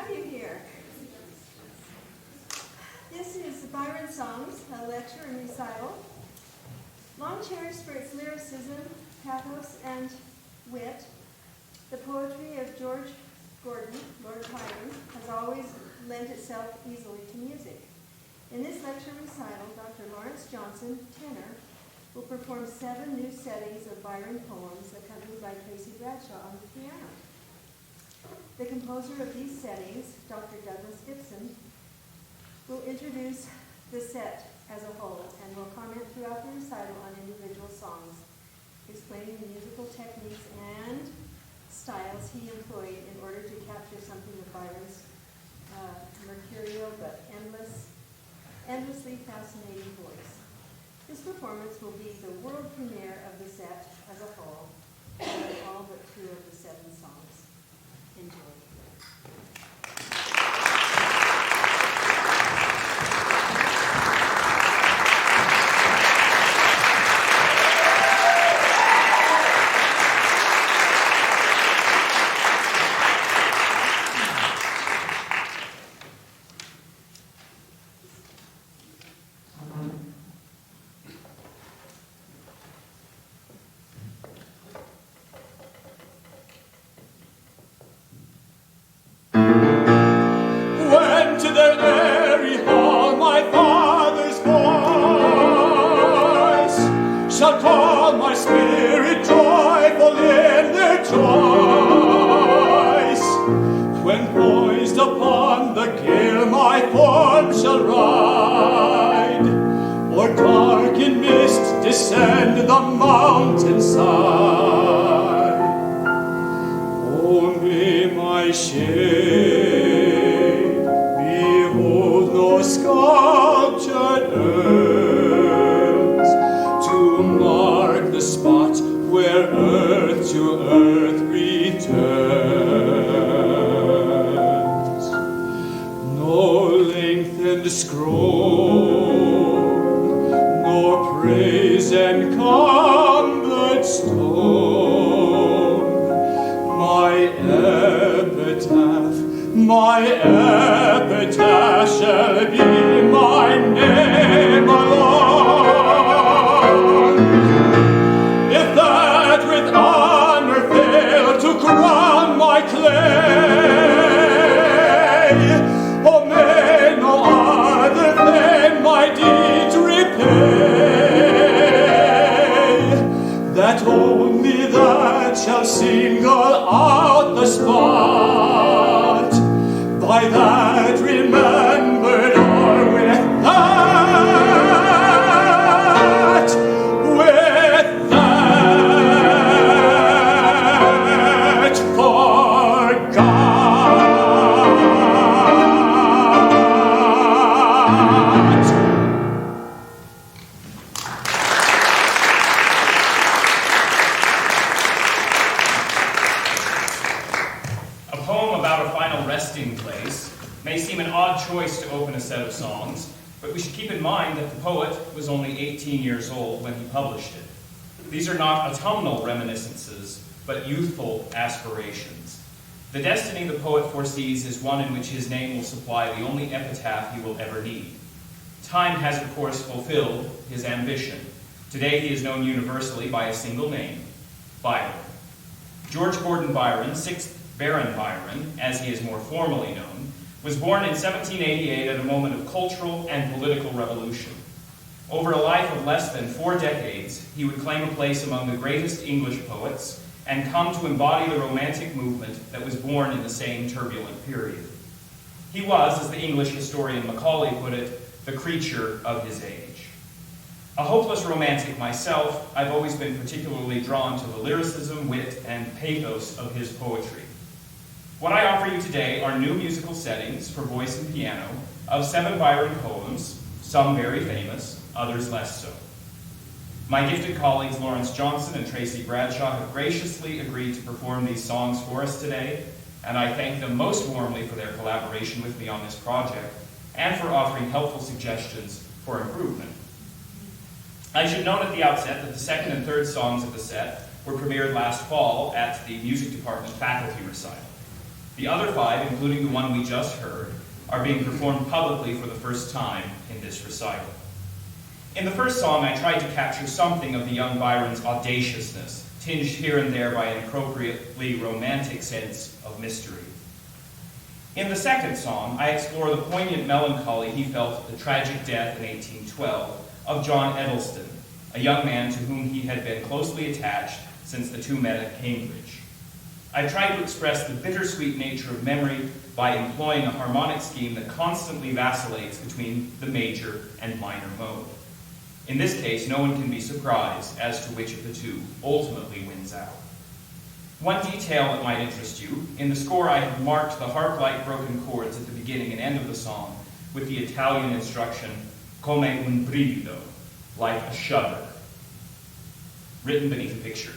have you here. This is Byron Songs, a lecture and recital. Long cherished for its lyricism, pathos, and wit, the poetry of George Gordon, Lord Byron, has always lent itself easily to music. In this lecture recital, Dr. Lawrence Johnson, tenor, will perform 7 new settings of Byron poems accompanied by Tracey Bradshaw on the piano. The composer of these settings, Dr. Douglas Ipson, will introduce the set as a whole and will comment throughout the recital on individual songs, explaining the musical techniques and styles he employed in order to capture something of Byron's mercurial but endlessly fascinating voice. This performance will be the world premiere of the set as a whole, and all but 2 of the 7 songs. Enjoy. Shall call my spirit joyful in their choice. When poised upon the gale my form shall ride, or dark in mist descend the mountainside. Only my shade, behold no sculptured urns, to mark the spot where earth to earth returns. No lengthened scroll, nor praise encumbered stone, my epitaph shall be my name alone. If that with honor fail to crown my clay, oh, may no other fame my deeds repay, that only that shall single out the spot, by that remembered or with that forgot. A poem about a final resting place may seem an odd choice to open a set of songs, but we should keep in mind that the poet was only 18 years old when he published it. These are not autumnal reminiscences, but youthful aspirations. The destiny the poet foresees is one in which his name will supply the only epitaph he will ever need. Time has, of course, fulfilled his ambition. Today he is known universally by a single name, Byron. George Gordon Byron, 6th Baron Byron, as he is more formally known, was born in 1788 at a moment of cultural and political revolution. Over a life of less than 4 decades, he would claim a place among the greatest English poets and come to embody the Romantic movement that was born in the same turbulent period. He was, as the English historian Macaulay put it, the creature of his age. A hopeless romantic myself, I've always been particularly drawn to the lyricism, wit, and pathos of his poetry. What I offer you today are new musical settings for voice and piano of 7 Byron poems, some very famous, others less so. My gifted colleagues Lawrence Johnson and Tracey Bradshaw have graciously agreed to perform these songs for us today, and I thank them most warmly for their collaboration with me on this project and for offering helpful suggestions for improvement. I should note at the outset that the 2nd and 3rd songs of the set were premiered last fall at the Music Department faculty recital. The other 5, including the one we just heard, are being performed publicly for the first time in this recital. In the first song, I tried to capture something of the young Byron's audaciousness, tinged here and there by an appropriately romantic sense of mystery. In the second song, I explore the poignant melancholy he felt at the tragic death in 1812 of John Edelston, a young man to whom he had been closely attached since the two met at Cambridge. I tried to express the bittersweet nature of memory by employing a harmonic scheme that constantly vacillates between the major and minor mode. In this case, no one can be surprised as to which of the two ultimately wins out. One detail that might interest you, in the score I have marked the harp-like broken chords at the beginning and end of the song with the Italian instruction, come un brivido, like a shudder, written beneath a picture.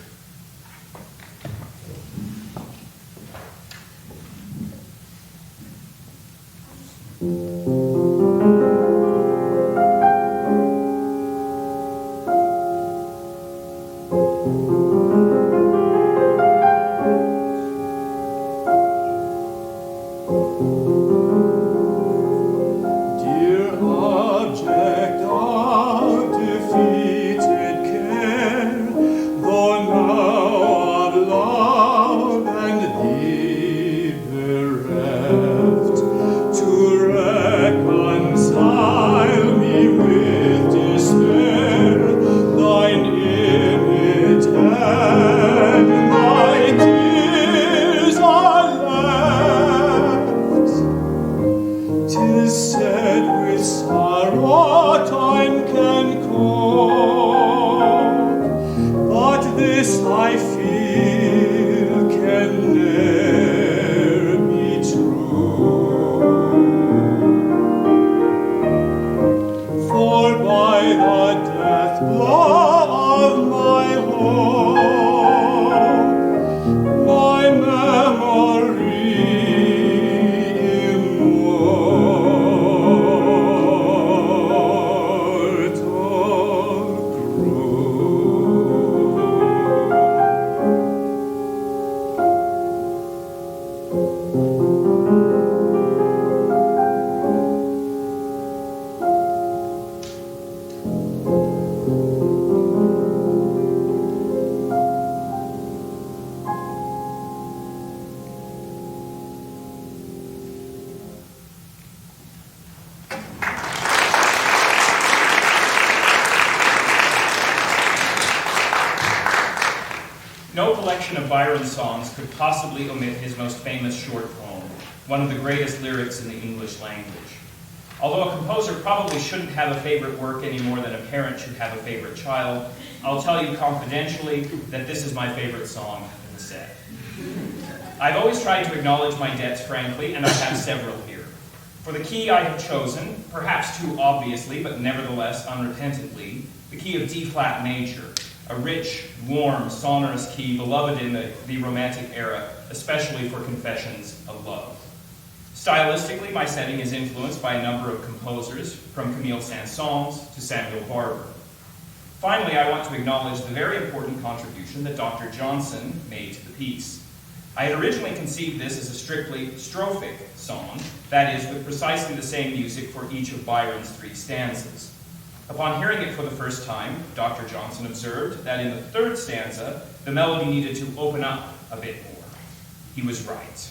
No collection of Byron's songs could possibly omit his most famous short poem, one of the greatest lyrics in the English language. Although a composer probably shouldn't have a favorite work any more than a parent should have a favorite child, I'll tell you confidentially that this is my favorite song in the set. I've always tried to acknowledge my debts frankly, and I have several here. For the key I have chosen, perhaps too obviously, but nevertheless unrepentantly, the key of D-flat major, a rich, warm, sonorous key beloved in the Romantic era, especially for confessions of love. Stylistically, my setting is influenced by a number of composers, from Camille Saint-Saëns to Samuel Barber. Finally, I want to acknowledge the very important contribution that Dr. Johnson made to the piece. I had originally conceived this as a strictly strophic song, that is, with precisely the same music for each of Byron's 3 stanzas. Upon hearing it for the first time, Dr. Johnson observed that in the 3rd stanza, the melody needed to open up a bit more. He was right.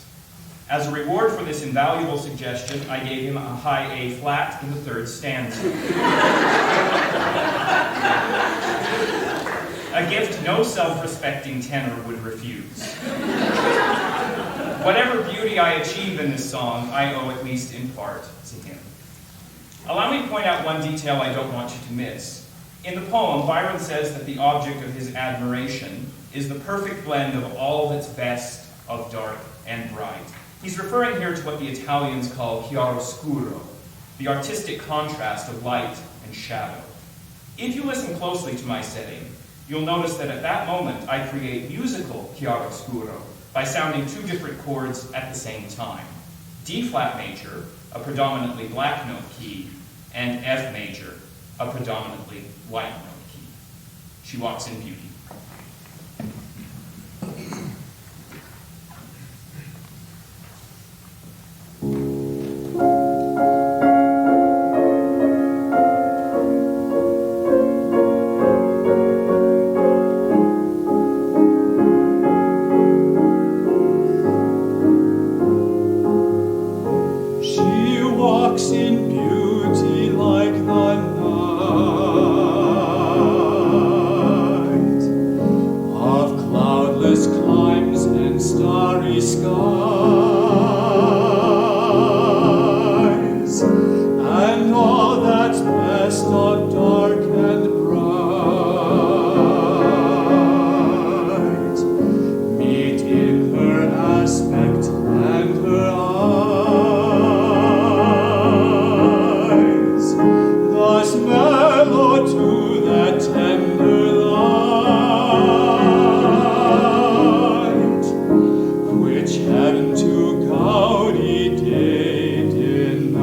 As a reward for this invaluable suggestion, I gave him a high A flat in the 3rd stanza. A gift no self-respecting tenor would refuse. Whatever beauty I achieve in this song, I owe at least in part to him. Allow me to point out one detail I don't want you to miss. In the poem, Byron says that the object of his admiration is the perfect blend of all that's best of dark and bright. He's referring here to what the Italians call chiaroscuro, the artistic contrast of light and shadow. If you listen closely to my setting, you'll notice that at that moment I create musical chiaroscuro by sounding 2 different chords at the same time. D-flat major, a predominantly black note key, and F major, a predominantly white note key. She walks in beauty. looks in beauty like the night of cloudless climes and starry skies, and all that's best of dark and bright meet in her aspect and her eyes, thus mellow to that tender light which heaven to gaudy day denies.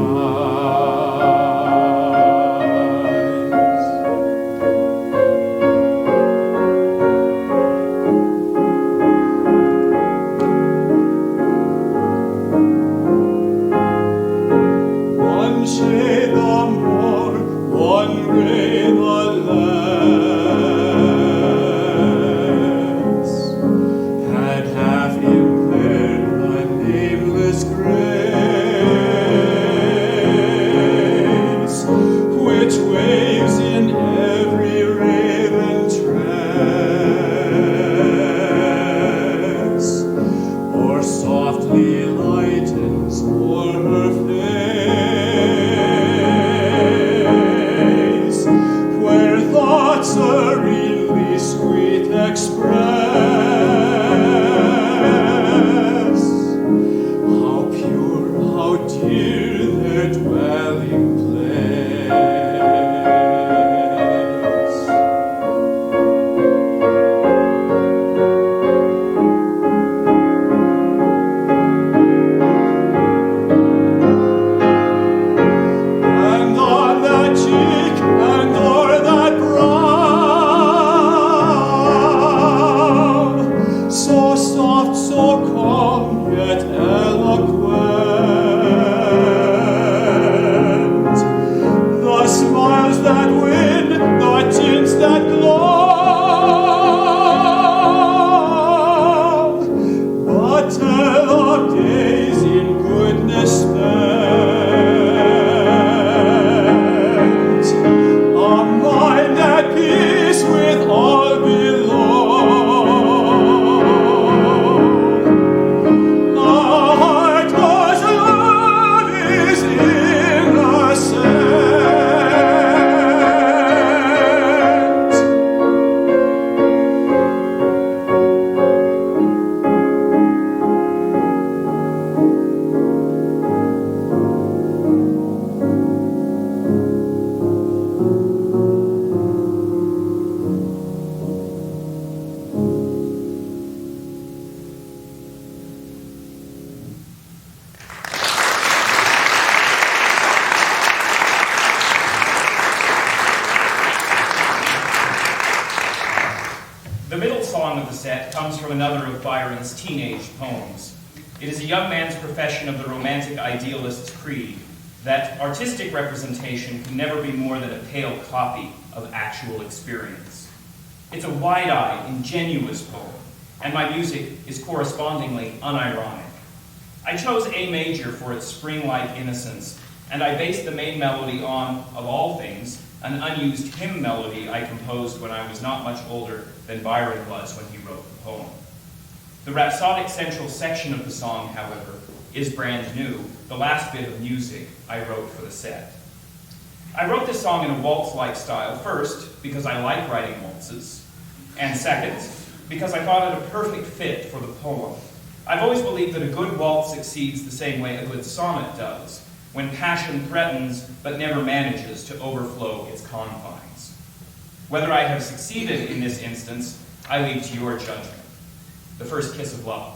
One shade the more, one ray the less, had half impaired the nameless grace which waves in every raven tress, or softly lightens o'er her face, where thoughts serenely sweet express how pure, how dear their dwelling place. And on that cheek and o'er that brow, so soft, so calm, yet eloquent, the smiles that win, the tints that glow, but tell of days in goodness spent, a mind at peace with all below, a heart whose love is innocent. The middle song of the set comes from another of Byron's teenage poems. It is a young man's profession of the romantic idealist's creed, that artistic representation can never be more than a pale copy of actual experience. It's a wide-eyed, ingenuous poem, and my music is correspondingly unironic. I chose A major for its spring-like innocence, and I based the main melody on, of all things, an unused hymn melody I composed when I was not much older than Byron was when he wrote the poem. The rhapsodic central section of the song, however, is brand new, the last bit of music I wrote for the set. I wrote this song in a waltz-like style, first, because I like writing waltzes, and second, because I thought it a perfect fit for the poem. I've always believed that a good waltz succeeds the same way a good sonnet does, when passion threatens but never manages to overflow its confines. Whether I have succeeded in this instance, I leave to your judgment. The First Kiss of Love.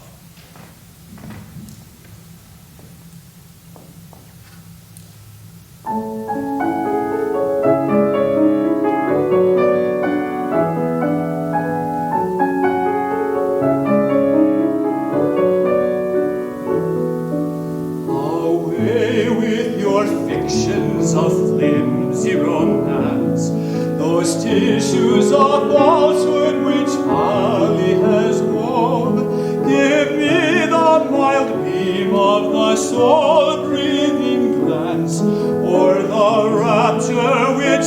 Away with your fictions of flimsy romance, those tissues of falsehood which folly has wove. Give me the mild beam of the soul-breathing glance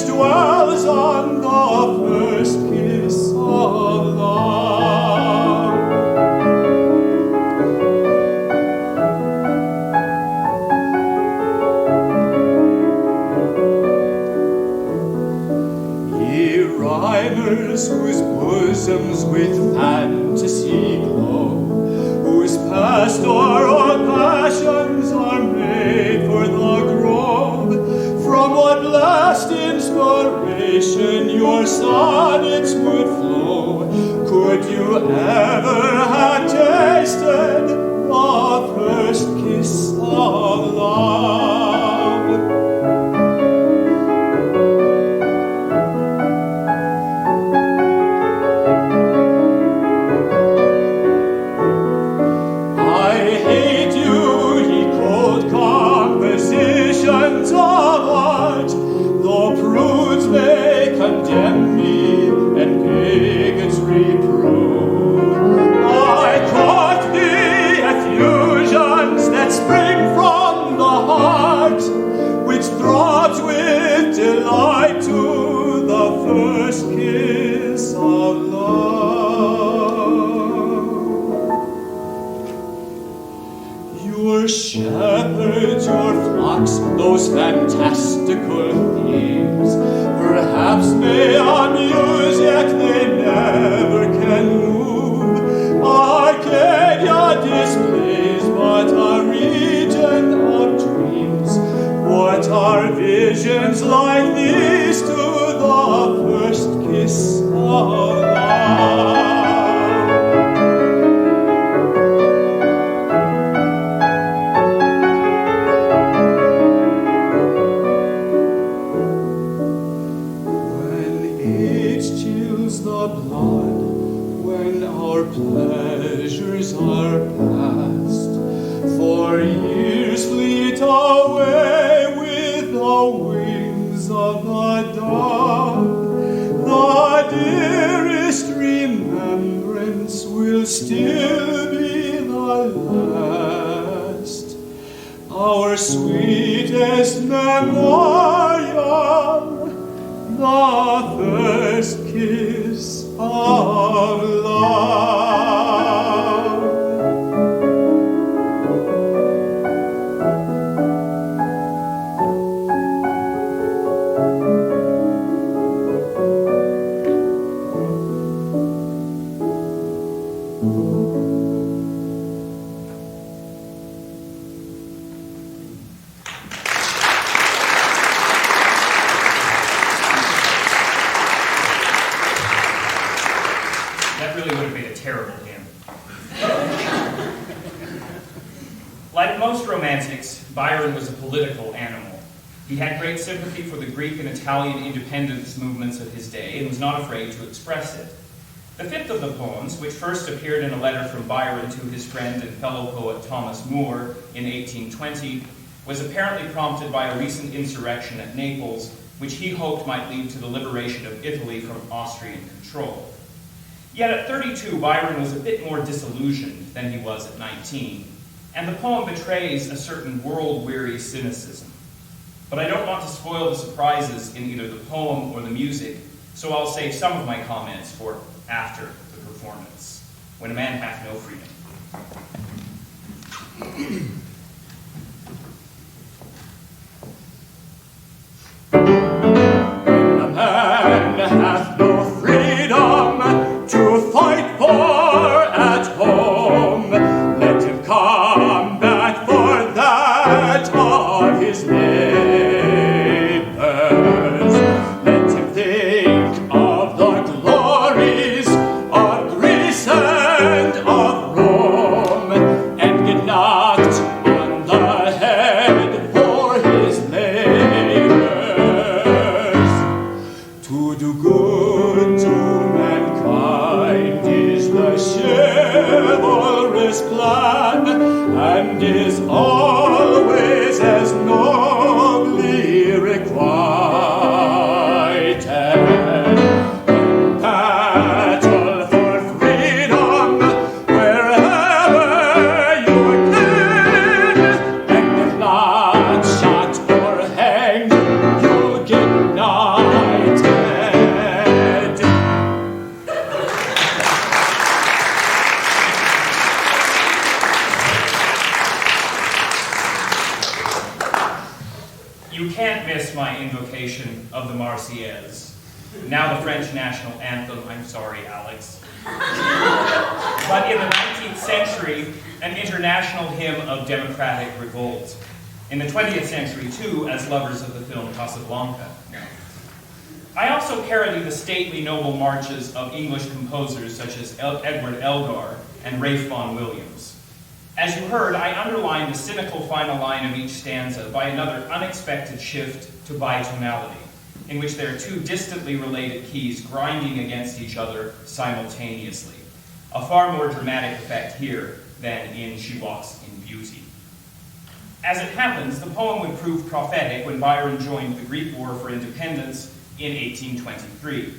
which dwells on the first kiss of love. Ye rhymers whose bosoms with fantasy glow, whose pastoral passions are made for the grove, from what blessed inspiration your sonnets would flow, could you ever have tasted the first kiss of love? Condemn me and pagans reprove. I caught the effusions that spring from the heart, which throbs with delight to the first kiss of love. Your shepherds, your flocks, those fantastical thieves, perhaps may amuse, yet they never can move. Arcadia displays but a region of dreams. What are visions like these to the first kiss of love? Pleasures are past, for years fleet away with the wings of the dove. The dearest remembrance will still be the last, our sweetest memorial, the first kiss of love. Like most romantics, Byron was a political animal. He had great sympathy for the Greek and Italian independence movements of his day and was not afraid to express it. The fifth of the poems, which first appeared in a letter from Byron to his friend and fellow poet Thomas Moore in 1820, was apparently prompted by a recent insurrection at Naples, which he hoped might lead to the liberation of Italy from Austrian control. Yet at 32, Byron was a bit more disillusioned than he was at 19, and the poem betrays a certain world-weary cynicism. But I don't want to spoil the surprises in either the poem or the music, so I'll save some of my comments for after the performance, when a man hath no freedom. When a man hath no freedom to fight for at home, let him combat for that of his neighbors. Let him think of the glories of Greece and of Rome, and get knocked on the head for his labors. To do good to mankind is the chivalrous plan, and is always as noble You can't miss my invocation of the Marseillaise, now the French national anthem. I'm sorry, Alex. But in the 19th century, an international hymn of democratic revolt. In the 20th century, too, as lovers of the film Casablanca. I also parody the stately noble marches of English composers such as Edward Elgar and Ralph Vaughan Williams. As you heard, I underlined the cynical final line of each stanza by another unexpected shift to bitonality, in which there are two distantly related keys grinding against each other simultaneously. A far more dramatic effect here than in She Walks in Beauty. As it happens, the poem would prove prophetic when Byron joined the Greek War for Independence in 1823.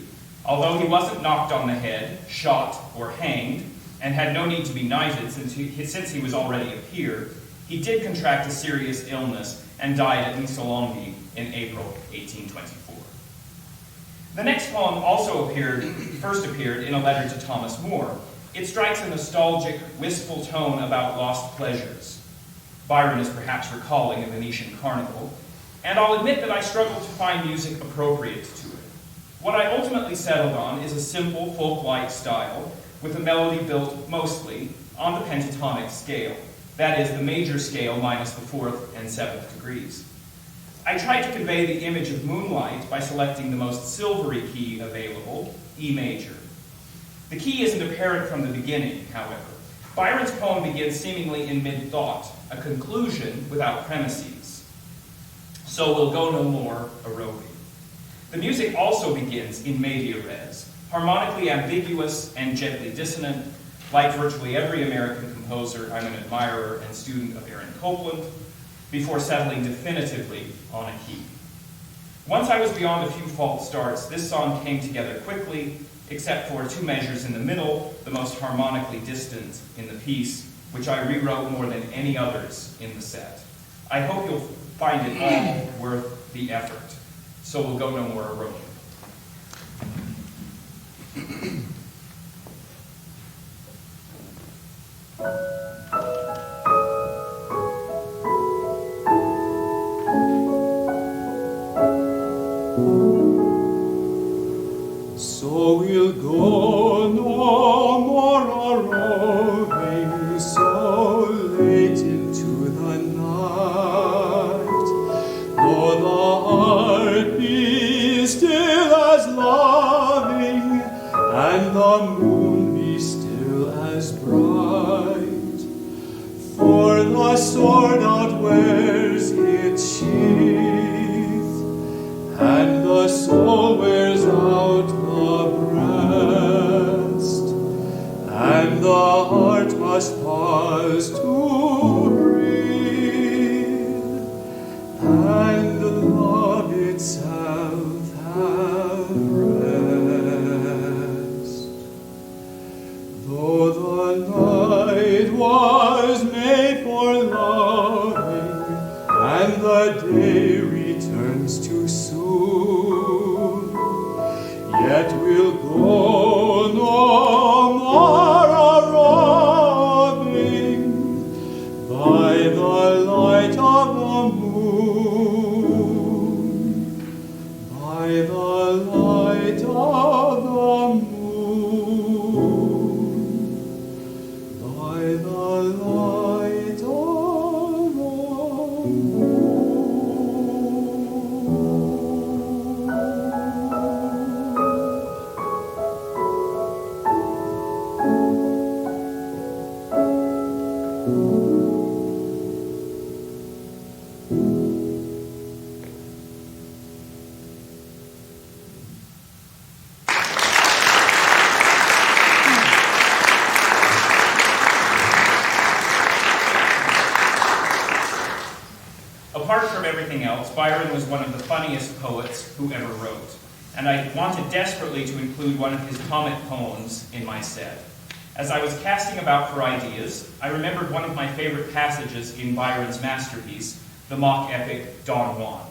Although he wasn't knocked on the head, shot, or hanged, and had no need to be knighted since he was already a peer, he did contract a serious illness and died at Missolonghi in April 1824. The next poem also first appeared in a letter to Thomas More. It strikes a nostalgic, wistful tone about lost pleasures. Byron is perhaps recalling a Venetian carnival, and I'll admit that I struggled to find music appropriate to it. What I ultimately settled on is a simple folk-like style with a melody built mostly on the pentatonic scale, that is, the major scale minus the 4th and 7th degrees. I tried to convey the image of moonlight by selecting the most silvery key available, E major. The key isn't apparent from the beginning, however. Byron's poem begins seemingly in mid-thought, a conclusion without premises. So we'll go no more aerobi. The music also begins in media res, harmonically ambiguous and gently dissonant. Like virtually every American composer, I'm an admirer and student of Aaron Copland, before settling definitively on a key. Once I was beyond a few false starts, this song came together quickly, except for two measures in the middle, the most harmonically distant in the piece, which I rewrote more than any others in the set. I hope you'll find it all worth the effort. So we'll go no more aerobi. So we'll go no more a-roving so late into the night, though the heart be still as loving and the moon be still as bright. For the sword outwears its sheath, and the soul wears out the breast, and the heart must pause to breathe, and love itself have rest. Though the night was made for loving, and the day returns too soon, yet we'll go no more a-roving by the light of the moon, by the light of the moon, by the light of the moon. Apart from everything else, Byron was one of the funniest poets who ever wrote, and I wanted desperately to include one of his comic poems in my set. As I was casting about for ideas, I remembered one of my favorite passages in Byron's masterpiece, the mock epic Don Juan.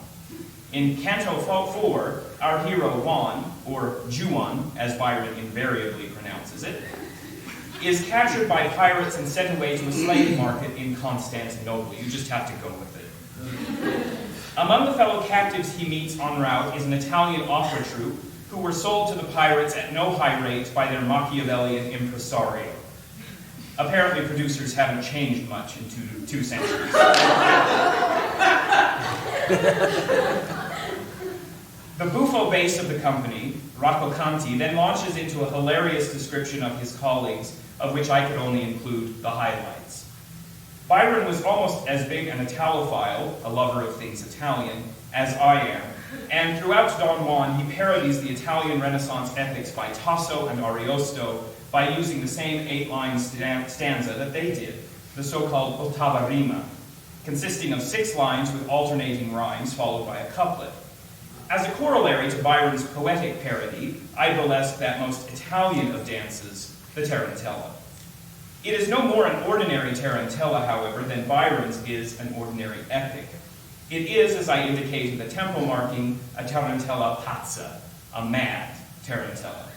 In Canto 4, our hero Juan, or Juan, as Byron invariably pronounces it, is captured by pirates and sent away to a slave market in Constantinople. You just have to go with it. Among the fellow captives he meets en route is an Italian opera troupe who were sold to the pirates at no high rate by their Machiavellian impresario. Apparently, producers haven't changed much in two centuries. The buffo bass of the company, Rocco Conti, then launches into a hilarious description of his colleagues, of which I could only include the highlights. Byron was almost as big an Italophile, a lover of things Italian, as I am, and throughout Don Juan he parodies the Italian Renaissance epics by Tasso and Ariosto by using the same 8-line stanza that they did, the so-called ottava rima, consisting of 6 lines with alternating rhymes followed by a couplet. As a corollary to Byron's poetic parody, I burlesque that most Italian of dances, the tarantella. It is no more an ordinary tarantella, however, than Byron's is an ordinary epic. It is, as I indicate in the tempo marking, a tarantella pazza, a mad tarantella.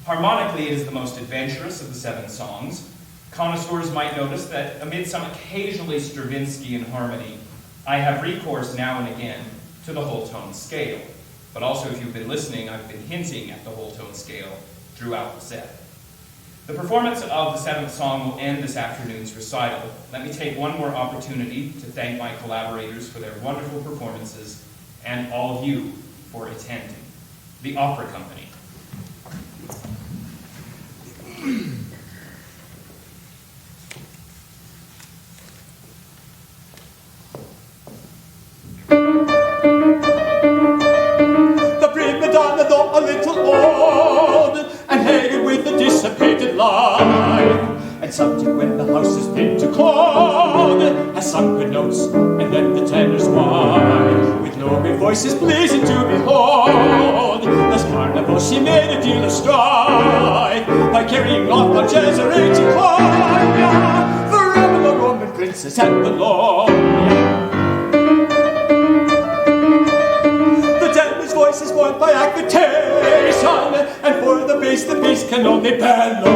Harmonically, it is the most adventurous of the 7 songs. Connoisseurs might notice that amid some occasionally Stravinsky harmony, I have recourse now and again to the whole tone scale. But also, if you've been listening, I've been hinting at the whole tone scale throughout the set. The performance of the 7th song will end this afternoon's recital. Let me take one more opportunity to thank my collaborators for their wonderful performances and all of you for attending. The Opera Company. The prima donna, though a little old, and haggard with a dissipated life, and subject when the house has been too cold, has sung good notes, and then the tenor's wife, with no great voices pleasing to behold. This carnival she made a deal of strife, by carrying off on Cesare to Colonia, for the Roman princess and the Lord. Voice is born by affectation, and for the bass can only bellow.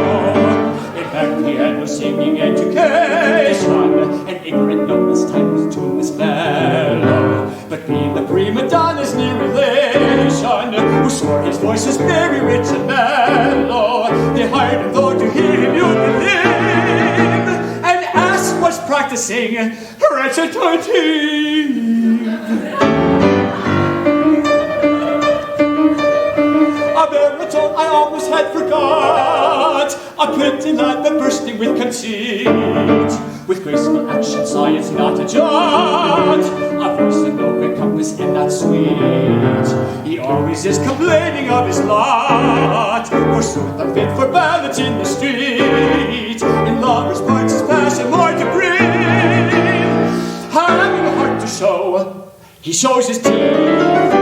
In fact, piano singing education, and ignorant noblest time was tuneless fellow. But being the prima donna's near relation, who swore his voice was very rich and mellow, they hired him though to hear him you'd believe, and asked was practicing recitative. A baritone I almost had forgot, a pretty lad but bursting with conceit, with graceful action, science not a jot, a voice and no great compass and not sweet. He always is complaining of his lot, forsooth unfit for balance in the street, in lovers' parts his passion more to breathe. Having a heart to show, he shows his teeth.